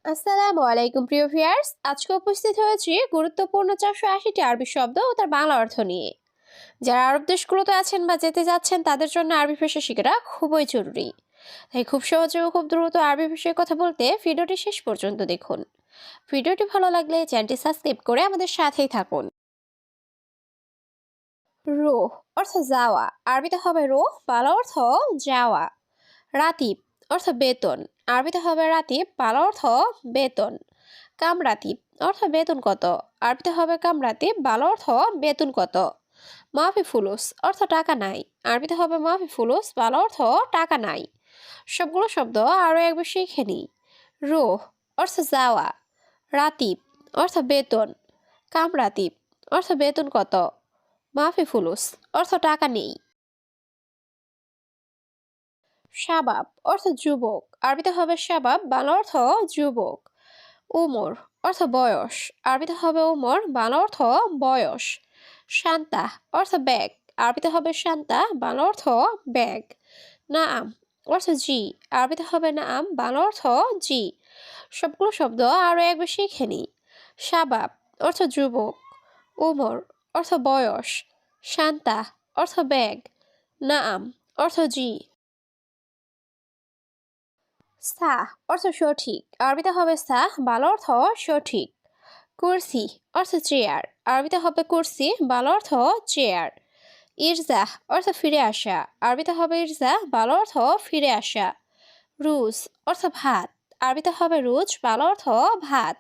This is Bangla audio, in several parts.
আসসালামু আলাইকুম প্রিয় ভিউয়ার্স, আজকে উপস্থিত হয়েছি গুরুত্বপূর্ণ 480টি আরবি শব্দ ও তার বাংলা অর্থ নিয়ে। যারা আরব দেশগুলোতে আছেন বা যেতে যাচ্ছেন তাদের জন্য আরবি ভাষা শেখাটা খুবই জরুরি। তাই খুব সহজে ও খুব দ্রুত আরবি ভাষায় কথা বলতে ভিডিওটি শেষ পর্যন্ত দেখুন। ভিডিওটি ভালো লাগলে চ্যানেলটি সাবস্ক্রাইব করে আমাদের সাথেই থাকুন। রোহ অর্থ যাওয়া, আরবিতে হবে রোহ, বাংলা অর্থ যাওয়া। রাতিব অর্থ বেতন, আরবিতে হবে রাতিব, বাংলা অর্থ বেতন। কামরাতিব অর্থ বেতন কত, আরবিতে হবে কামরাতিব, বাংলা অর্থ বেতন কত। মাফি ফুলুস অর্থ টাকা নাই, আরবিতে হবে মাফি ফুলুস, বাংলা অর্থ টাকা নাই। সবগুলো শব্দ আরও একবার শিখে নিই। রোহ অর্থ যাওয়া, রাতিব অর্থ বেতন, কামরাতিব অর্থ বেতন কত, মাফি ফুলুস অর্থ টাকা নেই। শাবাব অর্থ যুবক, আরবিতে হবে শাবাব, বাংলা অর্থ যুবক। উমর অর্থ বয়স, আরবিতে হবে উমর, বাংলা অর্থ বয়স। শান্তা অর্থ ব্যাগ, আরবিতে হবে শান্তা, বাংলা অর্থ ব্যাগ। নাআম অর্থ জি, আরবিতে হবে নাআম, বাংলা অর্থ জি। সবগুলো শব্দ আরও একবার শিখে নিই। শাবাব অর্থ যুবক, উমর অর্থ বয়স, শান্তা অর্থ ব্যাগ, নাআম অর্থ জি। সাহ অর্থ সঠিক, আরবিতে হবে সাহ, বাংলা অর্থ সঠিক। কুরসি অর্থ চেয়ার, আরবিতে হবে কুরসি, বাংলা অর্থ চেয়ার। ইরজাহ অর্থ ফিরে আসা, আরবিতে হবে ইরজাহ, বাংলা অর্থ ফিরে আসা। রুজ অর্থ ভাত, আরবিতে হবে রুজ, বাংলা অর্থ ভাত।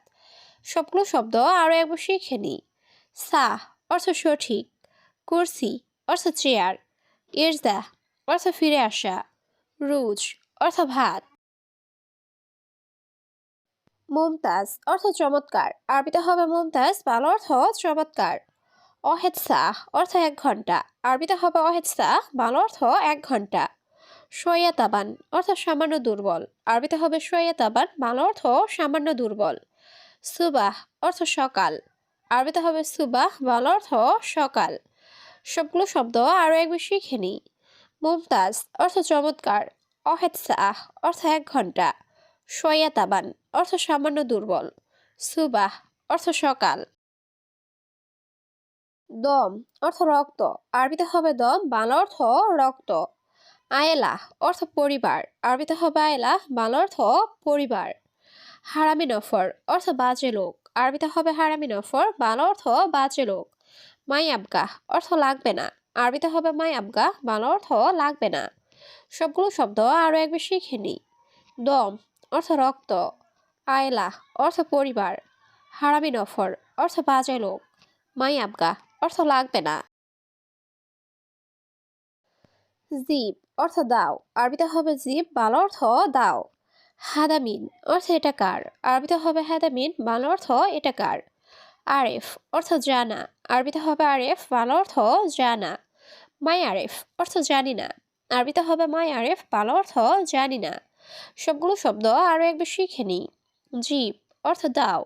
সবগুলো শব্দ আরও একবার শিখে নিই। সাহ অর্থ সঠিক, কুরসি অর্থ চেয়ার, ইরজাহ অর্থ ফিরে আসা, রুজ অর্থ ভাত। মুমতাজ অর্থ চমৎকার, আরবিতে হবে মুমতাজ, বাংলা অর্থ চমৎকার। অহেদ সাহ অর্থ 1 ঘন্টা, আরবিতে হবে অহেদ সাহ, বাংলা অর্থ 1 ঘন্টা। শোয়া তাবান অর্থ সামান্য দুর্বল, আরবিতে হবে শোয়া তাবান, বাংলা অর্থ সামান্য দুর্বল। সুবাহ অর্থ সকাল, আরবিতে হবে সুবাহ, বাংলা অর্থ সকাল। সবগুলো শব্দ আরও একবার শিখে নিই। মুমতাজ অর্থ চমৎকার, অহেদ সাহ অর্থ 1 ঘন্টা, শোয়া তাবান অর্থ সামান্য দুর্বল, সুবাহ অর্থ সকাল। দম অর্থ রক্ত, আরবিতে হবে দম, বাংলা অর্থ রক্ত। আয়েলা অর্থ পরিবার, আরবিতে হবে আয়েলা, বাংলা অর্থ পরিবার। হারামি নফর অর্থ বাজে লোক, আরবিতে হবে হারামি নফর, বাংলা অর্থ বাজে লোক। মাই আবগা অর্থ লাগবে না, আরবিতে হবে মাই আবগা, বাংলা অর্থ লাগবে না। সবগুলো শব্দ আরও একবার শিখে নিই। দম অর্থ রক্ত, আয়েলা অর্থ পরিবার, হারামি নফর অর্থ বাজে লোক, মাই আবগা অর্থ লাগবে না। জিব অর্থ দাও, আরবিতে হবে জিব, বাংলা অর্থ দাও। হাদামিন অর্থ এটা কার, আরবিতে হবে হাদামিন, বাংলা অর্থ এটা কার। আরেফ অর্থ জানা, আরবিতে হবে আরেফ, বাংলা অর্থ জানা। মাই আরেফ অর্থ জানি না, আরবিতে হবে মাই আরেফ, বাংলা অর্থ জানি না। সবগুলো শব্দ আরও একবার শিখে নিই। জিব অর্থ দাও,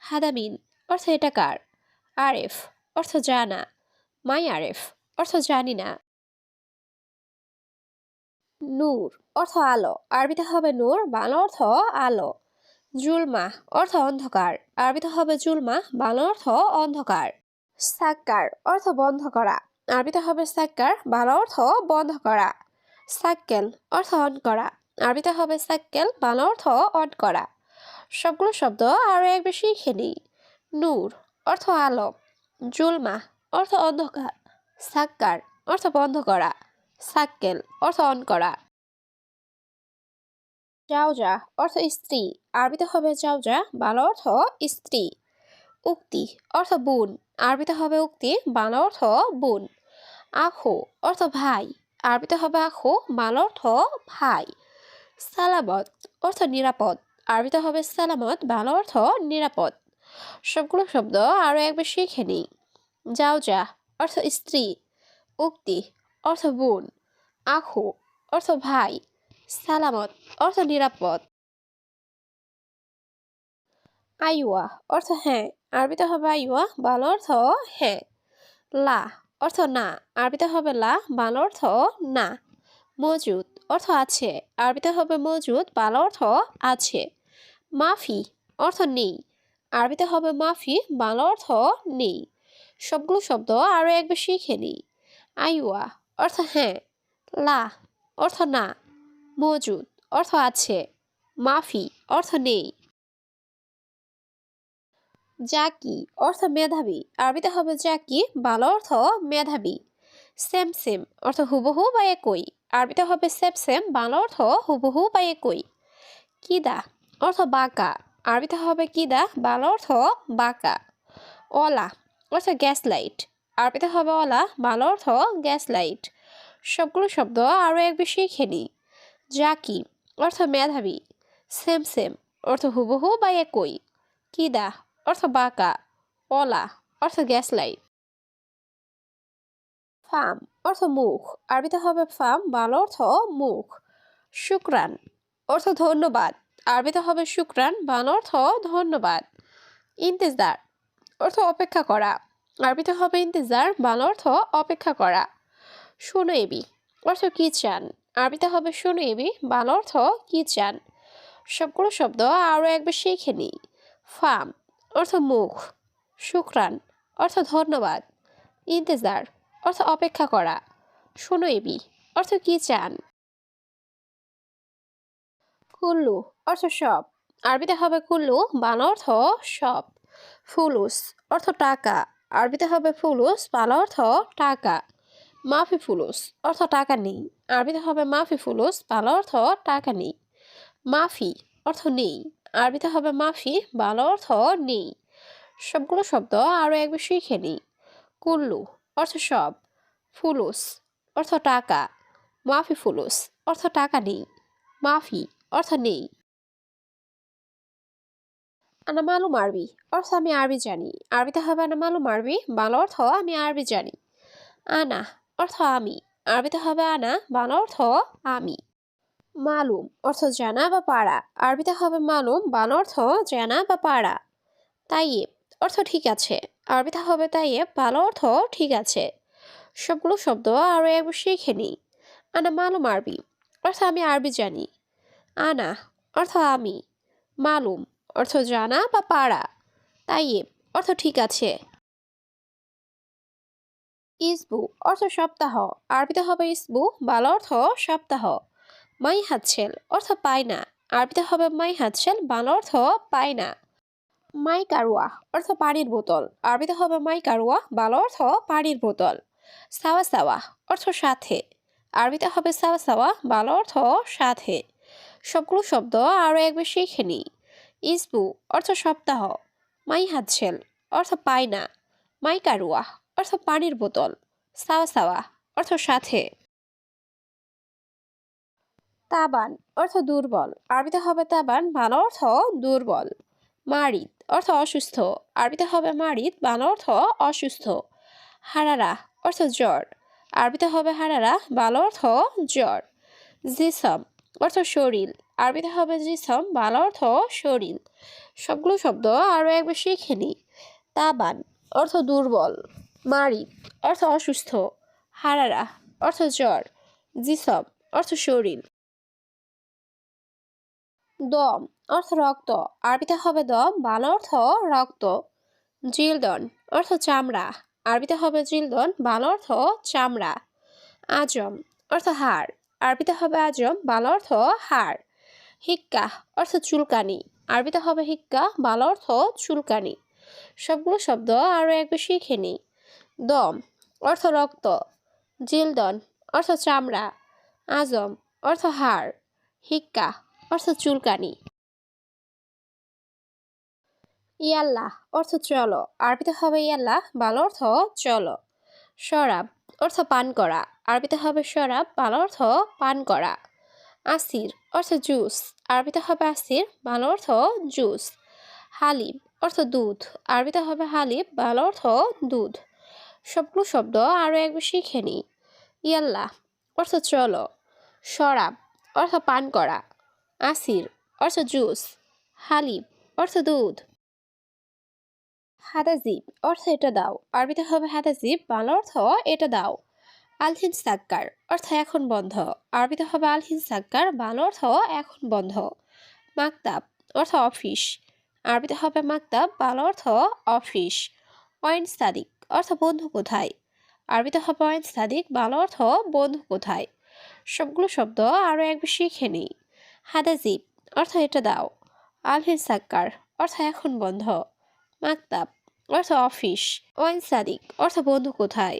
হাদামিন অর্থ এটা কার, আরেফ অর্থ জানা, মাই আরেফ অর্থ জানি না। নূর অর্থ আলো, আরবিতে হবে নূর, বাংলা অর্থ আলো। জুলমা অর্থ অন্ধকার, আরবিতে হবে জুলমা, বাংলা অর্থ অন্ধকার। সাক্কার অর্থ বন্ধ করা, আরবিতে হবে সাক্কার, বাংলা অর্থ বন্ধ করা। সাক্কেল অর্থ অন করা, আরবিতে হবে সাক্কেল, বাংলা অর্থ অন করা। সবগুলো শব্দ আরও একবার শিখে নিই। নূর অর্থ আলো, জুলমা অর্থ অন্ধকার, সাক্কার অর্থ বন্ধ করা, সাক্কেল অর্থ অন করা। জাওজা অর্থ স্ত্রী, আরবিতে হবে জাওজা, বাংলা অর্থ স্ত্রী। উক্তি অর্থ বোন, আরবিতে হবে উক্তি, বাংলা অর্থ বোন। আখু অর্থ ভাই, আরবিতে হবে আখু, বাংলা অর্থ ভাই। সালামত অর্থ নিরাপদ, আরবিতে হবে সালামত, বাংলা অর্থ নিরাপদ। সবগুলো শব্দ আরও একবার শিখে নিই। জাওজা অর্থ স্ত্রী, উক্তি অর্থ বোন, আখু অর্থ ভাই, সালামত অর্থ নিরাপদ। আইওয়া অর্থ হ্যাঁ, আরবিতে হবে আইওয়া, বাংলা অর্থ হ্যাঁ। লা অর্থ না, আরবিতে হবে লা, বাংলা অর্থ না। মজুদ অর্থ আছে, আরবিতে হবে মজুদ, বাংলা অর্থ আছে। মাফি অর্থ নেই, আরবিতে হবে মাফি, বাংলা অর্থ নেই। সবগুলো শব্দ আরও একবার শিখে নিই। আইওয়া অর্থ হ্যাঁ, লা অর্থ না, মজুদ অর্থ আছে, মাফি অর্থ নেই। জাকি অর্থ মেধাবী, আরবিতে হবে জাকি, বাংলা অর্থ মেধাবী। সেম সেম অর্থ হুবহু বা একই, আরবিতে হবে সেম সেম, বাংলা অর্থ হুবহু বা একই। কিদা অর্থ বাঁকা, আরবিতে হবে কিদা, বাংলা অর্থ বাঁকা। অলা অর্থ গ্যাস লাইট, আরবিতে হবে অলা, বাংলা অর্থ গ্যাস লাইট। সবগুলো শব্দ আরও একবার শিখে নিই। জাকি অর্থ মেধাবী, সেম সেম অর্থ হুবহু বা একই, কিদা অর্থ বাঁকা, অলা অর্থ গ্যাস লাইট। ফাম অর্থ মুখ, আরবিতে হবে ফাম, বাংলা অর্থ মুখ। শুক্রান অর্থ ধন্যবাদ, আরবিতে হবে শুক্রান, বাংলা অর্থ ধন্যবাদ। ইন্তেজার অর্থ অপেক্ষা করা, আরবিতে হবে ইন্তেজার, বাংলা অর্থ অপেক্ষা করা। শোনো এবি অর্থ কি চান, আরবিতে হবে শোনো এবি, বাংলা অর্থ কি চান। সবগুলো শব্দ আরও একবার শিখে নিই। ফাম অর্থ মুখ, শুক্রান অর্থ ধন্যবাদ, ইন্তেজার অর্থ অপেক্ষা করা, শোনো এবি অর্থ কি চান। কুল্লু অর্থ সব, আরবিতে হবে কুল্লু, বাংলা অর্থ সব। ফুলুস অর্থ টাকা, আরবিতে হবে ফুলুস, বাংলা অর্থ টাকা। মাফি ফুলুস অর্থ টাকা নেই, আরবিতে হবে মাফি ফুলুস, বাংলা অর্থ টাকা নেই। মাফি অর্থ নেই, আরবিতে হবে মাফি, বাংলা অর্থ নেই। সবগুলো শব্দ আরও একবার শিখে নিই। কুল্লু অর্থ সব, ফুলুস অর্থ টাকা, মাফি ফুলুস অর্থ টাকা নেই, মাফি অর্থ নেই। আনা মালুম আরবি অর্থ আমি আরবি জানি, আরবিতে হবে আনা মালুম আরবি, বাংলা অর্থ আমি আরবি জানি। আনা অর্থ আমি, আরবিতে হবে আনা, বাংলা অর্থ আমি। মালুম অর্থ জানা বা পারা, আরবিতে হবে মালুম, বাংলা অর্থ জানা বা পারা। তাইয়েব অর্থ ঠিক আছে, আরবিতে হবে তাইয়েব, বাংলা অর্থ ঠিক আছে। সবগুলো শব্দ আরও একবার শিখে নিই। আনা মালুম আরবি অর্থ আমি আরবি জানি। আনা অর্থ আমি, মালুম অর্থ জানা বা পারা, তাইয়েব অর্থ ঠিক আছে। ইসবু অর্থ সপ্তাহ, আরবিতে হবে ইসবু, বাংলা অর্থ সপ্তাহ। মাই হাতছেল অর্থ পায় না, আরবিতে হবে মাই হাতছেল, বাংলা অর্থ পায় না। মাই কারুয়া অর্থ পানির বোতল, আরবিতে হবে মাই কারুয়া, বাংলা অর্থ পানির বোতল। সাওয়া সাওয়া অর্থ সাথে, আরবিতে হবে সাওয়া সাওয়া, বাংলা অর্থ সাথে। সবগুলো শব্দ আরও একবার শিখে নিই। ইসবু অর্থ সপ্তাহ, মাই হাতছেল অর্থ পায় না, মাই কারুয়া অর্থ পানির বোতল, সাওয়া সাওয়া অর্থ সাথে। তাবান অর্থ দুর্বল, আরবিতে হবে তাবান, বাংলা অর্থ দুর্বল। মারিদ অর্থ অসুস্থ, আরবিতে হবে মারিদ, বাংলা অর্থ অসুস্থ। হারারা অর্থ জ্বর, আরবিতে হবে হারারা, বাংলা অর্থ জ্বর। জিসম অর্থ শরীর, আরবিতে হবে জিসম, বাংলা অর্থ শরীর। সবগুলো শব্দ আরও একবার শিখে নিই। তাবান অর্থ দুর্বল, মারিদ অর্থ অসুস্থ, হারারা অর্থ জ্বর, জিসম অর্থ শরীর। দম অর্থ রক্ত, আরবিতে হবে দম, বাংলা অর্থ রক্ত। জিলদন অর্থ চামড়া, আরবিতে হবে জিলদন, বাংলা অর্থ চামড়া। আজম অর্থ হাড়, আরবিতে হবে আজম, বাংলা অর্থ হাড়। হিক্কা অর্থ চুলকানি, আরবিতে হবে হিক্কা, বাংলা অর্থ চুলকানি। সবগুলো শব্দ আরও একবার শিখে নিই। দম অর্থ রক্ত, জিলদন অর্থ চামড়া, আজম অর্থ হাড়, হিক্কা অর্থ চুলকানি। ইয়াল্লাহ অর্থ চলো, আরবিতে হবে ইয়াল্লাহ, বাংলা অর্থ চলো। শরাব অর্থ পান করা, আরবিতে হবে শরাব, বাংলা অর্থ পান করা। আসির অর্থ জুস, আরবিতে হবে আসির, বাংলা অর্থ জুস। হালিব অর্থ দুধ, আরবিতে হবে হালিব, বাংলা অর্থ দুধ। সবগুলো শব্দ আরও একবার শিখে নিই। ইয়াল্লাহ অর্থ চলো, শরাব অর্থ পান করা, আসির অর্থ জুস, হালিব অর্থ দুধ। হাদাজিব অর্থ এটা দাও, আরবিতে হবে হাদাজিব, বাংলা অর্থ এটা দাও। আলহিন সাক্কার অর্থ এখন বন্ধ, আরবিতে হবে আলহিন সাক্কার, বাংলা অর্থ এখন বন্ধ। মাকতাব অর্থ অফিস, আরবিতে হবে মাকতাব, বাংলা অর্থ অফিস। অয়েন সাদিক অর্থ বন্ধু কোথায়, আরবিতে হবে অয়েন সাদিক, বাংলা অর্থ বন্ধু কোথায়। সবগুলো শব্দ আরও একবার শিখে নিই। হাদাজিব অর্থ এটা দাও। আলহিন সাক্কার অর্থ এখন বন্ধ। মাকতাব অর্থ অফিস। ওয়াইন সাদিক অর্থ বন্ধু কোথায়।